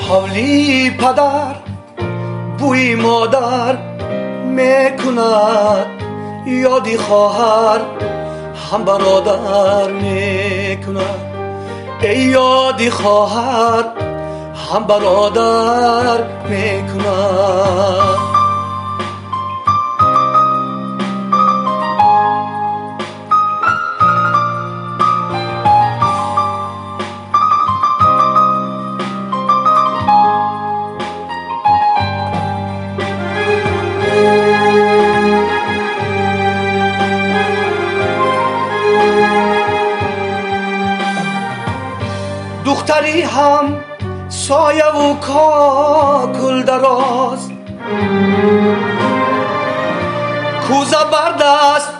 حولی پدر بوی مادر میکند، یادی خواهر هم برادر میکند. ای یادی خواهر هم برادر میکند. دختری هم سایه و کاکل دراز، کوزه بر دست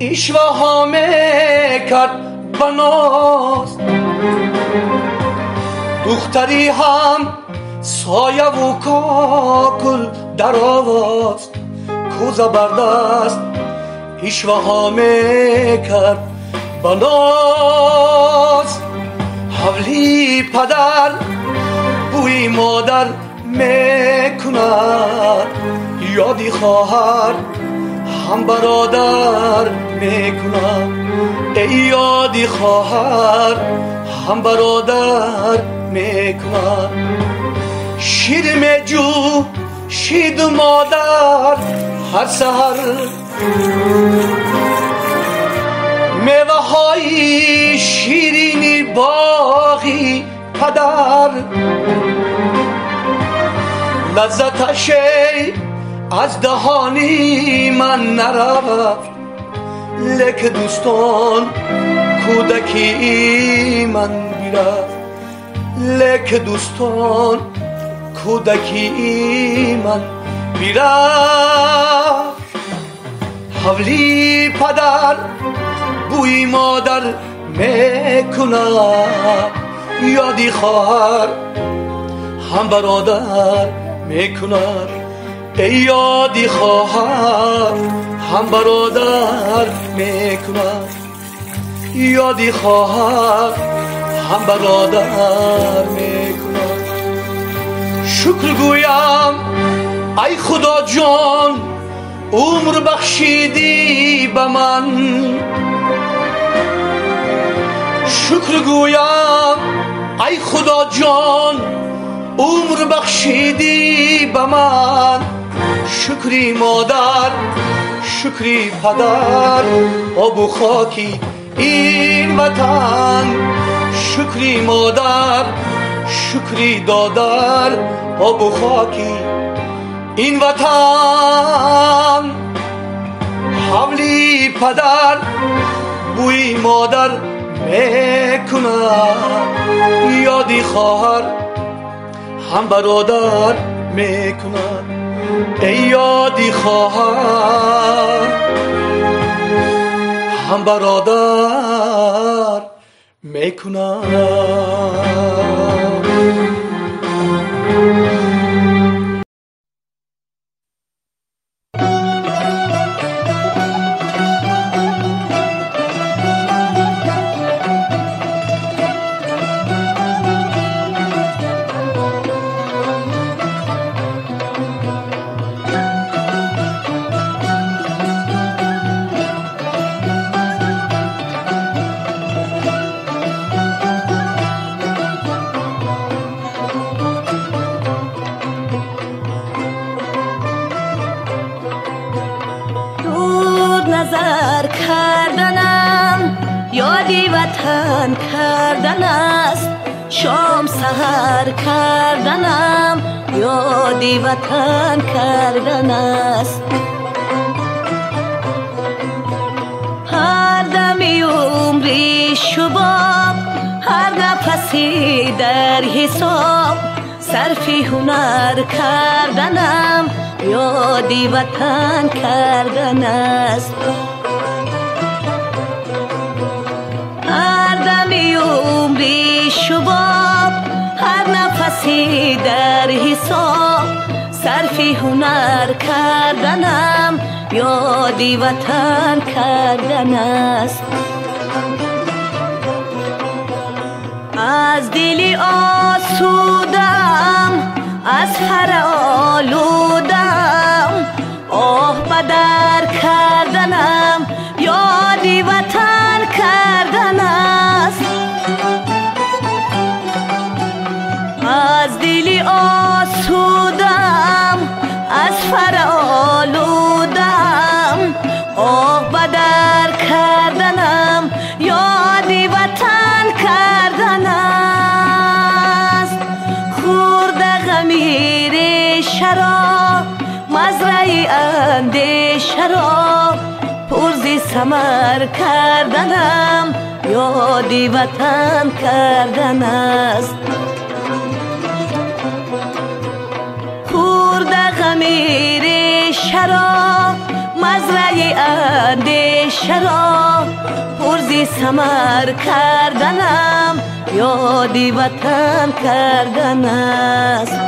اشوه ها میکرد بناز. دختری هم سایه و کاکل دراز، کوزه بر دست اشوه ها میکرد بناز. حولی پدر بوی مادر میکند، یادی خواهر هم برادر میکند. ای یادی خواهر هم برادر میکند. شیر میجو شید مادر هر سحر، میوه های شیرینی باغی پدر. لذتش از دهانی من نرفت، لک دوستان کودکی من بیرفت. لک دوستان کودکی من بیرفت. حولی پدر بوی مادر میکند، یادی خواهر هم برادر میکند. ای یادی خواهر هم برادر میکند. یادی خواهر هم برادر میکند. شکر گویم ای خدا جان عمر بخشیدی به من. شکر گویم ای خدا جان عمر بخشیدی به من. شکری مادر شکری پدر آب و خاکی این وطن. شکری مادر شکری دادر آب و خاکی این وطن. حولی پدر بوی مادر میکند، یادی خواهر هم برادر میکند. ای یادی خواهر هم برادر میکند. یادی وطن کردن است، شام سحر کردنم یادی وطن کردن است. هر دمی عمری شباب، هر نفسی در حساب، صرفی هنر کردنم یادی وطن کردن است. هر دمی عمری شباب، هر نفسی در حساب، صرفی هنر کردنم یادی وطن کردن است. از دلی آسودم از فر آلودم آه بدر کردنم یادی وطن کردن است از دلی آسودم از فر آلودم آه بدر کردنم یادی وطن کردن است خورده غمیر شراب مزرعه اندیشه را پرزی ثمر کردنم یادی وطن کردن است خورده غمیر شراب مزرعه اندیشه را پرزی ثمر کردنم یادی وطن کردن است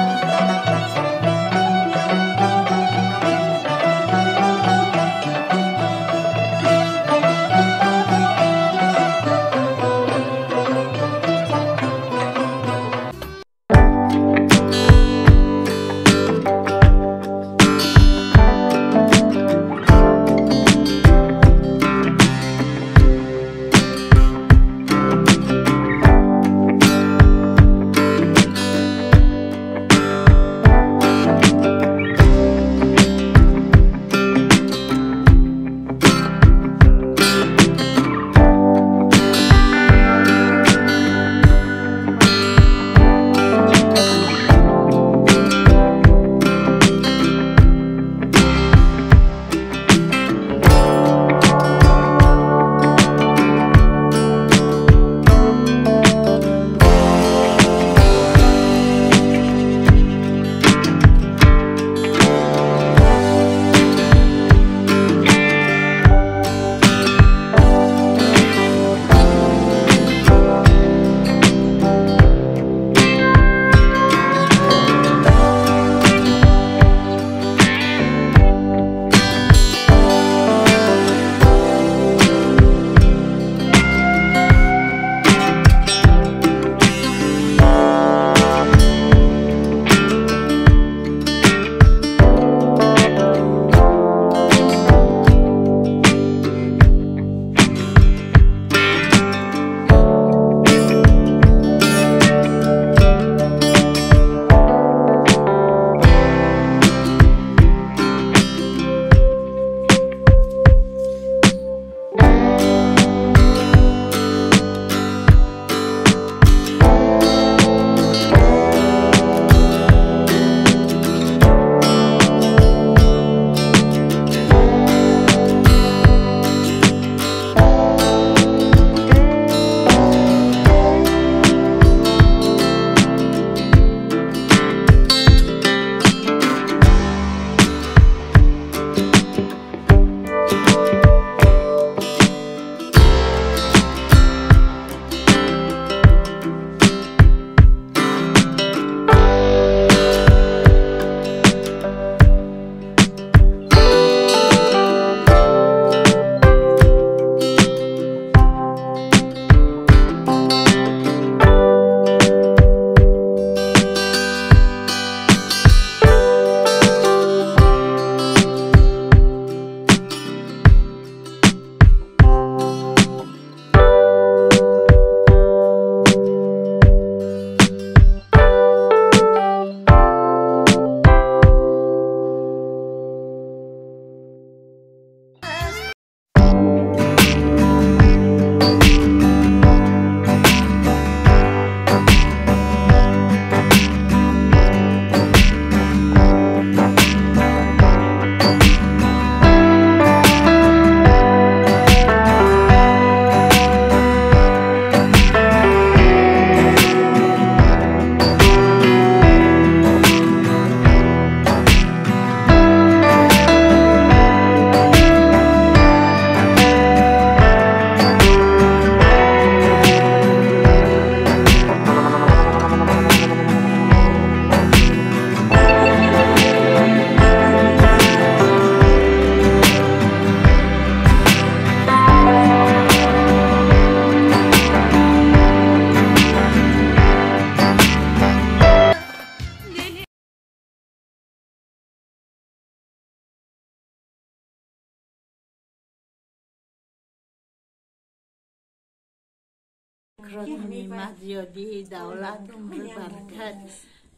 نعمت زیادی دولت عمر برکت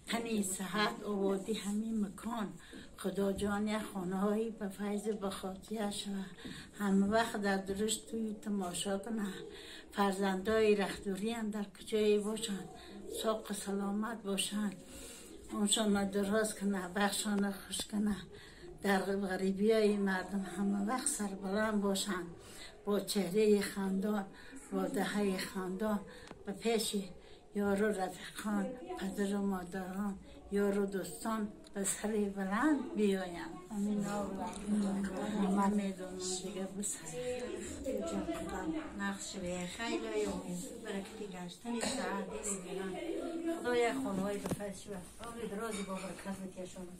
تنی صحت آبادی همین مکان خدا جان خانه هایی به فیض بخاطیش و همه وقت در درشت توی تماشا کنه فرزندای رخدوری هم در کجایی باشند ساق سلامت باشند اونشان دراز کنه بخشان خوش کنه در غریبی های مردم همه وقت سربلند باشند با چهره خندان با دهه خندان به پیش یارو رفیقان پدر و مادران یارو دوستان به سری بلند بیایم امین من میدونم دیگه بسری نقش به خیلی امید برکتی گشتنی سعادی بیران خدای خانه‌های بفرشی و عمر درازی با برکت بکشاند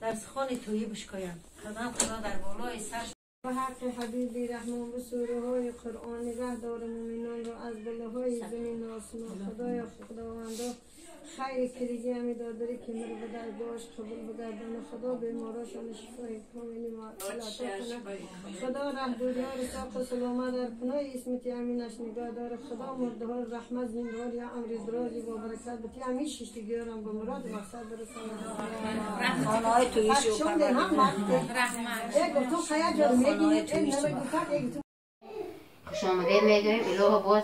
در سخان تویی بشکایم خدا در بالای سر و حق حبیبی رحمان به سوره های قرآنی رهدار مومنان را از بله های زمین و آسمان خدایا خداوندا خیر کریگی همی دادری که مر به درگاهش قبول بگردن خدا بیماراشان شفای کاملی عطا کنه خدا رهبری ها رساق و سلامت در پناه اسمت امینش نگاه داره خدا مرده ها رحمت زندگار یا امر درازی با برکت بتی همی ششتگی هم به مراد مقصد برسانه خانه‌های تویی شو خوش آمدید میگویم الهه باز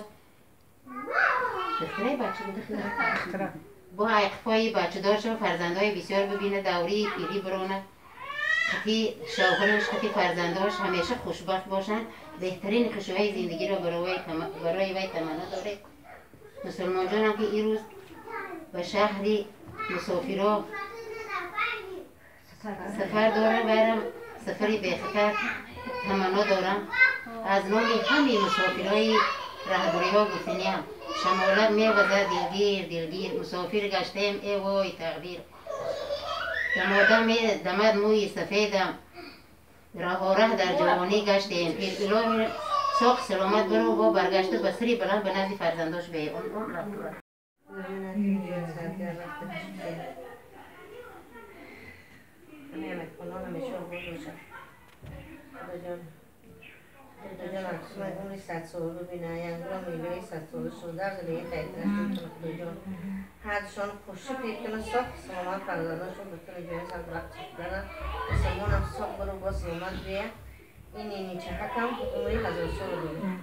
دختره بچه دختره با اقفای بچه دار شد فرزندهای بسیار ببینه دوری پیری برونه خطی شاغلش خطی فرزنداش همیشه خوشبخت باشن بهترین خوشوهای زندگی را برای وی تمنا داره مسلمان جان هم که این روز به شهری مسافرها سفر داره برم سفری به خطر تمنا دارم از نام همین مسافرهای رهبری ها گفتنیم شمالت میوزد دلگیر مسافر گشتیم ای وای تقدیر دمد موی سفیدم راه در جوانی گشتیم پیر الهی ساق سلامت برو با برگشته بسری بلند به نزد فرزنداش به اون رفت نعمت کنان همیشه رو بود باشم خدا جان اقسام اونی 100 سال ببینه ینگرا میلوی 100 سال شده در زلیه تایید نشون کنه خدا جان حدشان خوشی پیکنه ساق سلامت فرزنداشون بکنه جای سر وقت چکدنه مسلمان هم ساق برو با سلامت بیه این چه حکم عمری 1000 سال ببینه